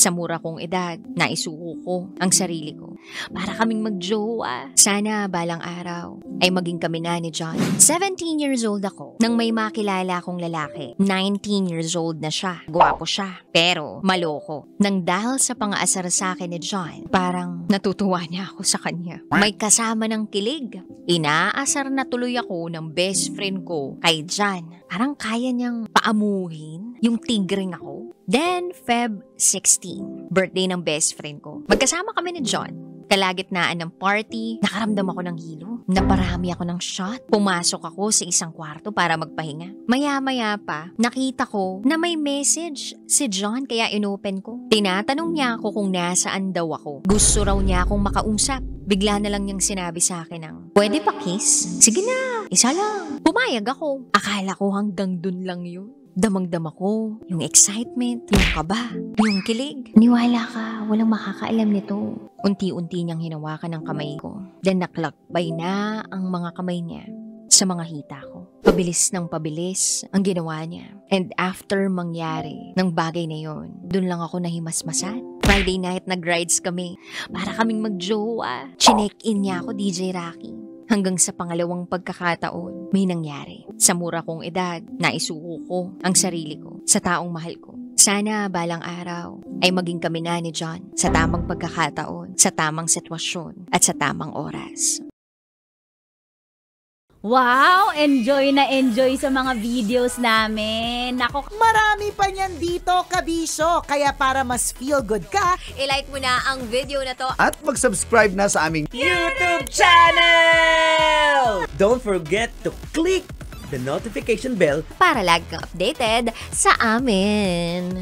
Sa mura kong edad, naisuko ko ang sarili ko. Para kaming magjowa. Sana balang araw ay maging kami na ni John. 17 years old ako nang may makilala akong lalaki. 19 years old na siya. Gwapo siya. Pero maloko. Nang dahil sa pang-aasar sa akin ni John, parang natutuwa niya ako sa kanya. May kasama ng kilig. Inaasar na tuloy ako ng best friend ko kay John. Parang kaya niyang paamuhin yung tigring ako. Then, Feb 16, birthday ng best friend ko. Magkasama kami ni John. Kalagitnaan ng party, nakaramdam ako ng hilo. Naparami ako ng shot. Pumasok ako sa isang kwarto para magpahinga. Maya-maya pa, nakita ko na may message si John kaya inopen ko. Tinatanong niya ako kung nasaan daw ako. Gusto raw niya akong makausap. Bigla na lang niyang sinabi sa akin ng, "Pwede pa kiss?" "Sige na, isa lang." Pumayag ako. Akala ko hanggang dun lang yun. Damang-dama ko, yung excitement, yung kaba, yung kilig. Niwala ka, walang makakaalam nito. Unti-unti niyang hinawakan ang kamay ko. Then naklakbay na ang mga kamay niya sa mga hita ko. Pabilis ng pabilis ang ginawa niya. And after mangyari ng bagay na yon, dun lang ako nahimasmasan. Friday night nag-rides kami para kaming magjowa. Chinek-in niya ako, DJ Rocky. Hanggang sa pangalawang pagkakataon, may nangyari. Sa mura kong edad, naisuko ko ang sarili ko sa taong mahal ko. Sana balang araw ay maging kami na ni John sa tamang pagkakataon, sa tamang sitwasyon at sa tamang oras. Wow! Enjoy na enjoy sa mga videos namin. Nako, Marami pa niyan dito, kabisyo. Kaya para mas feel good ka, I-like mo na ang video na to. At mag-subscribe na sa aming YouTube channel! Don't forget to click the notification bell Para lagi kang updated sa amin.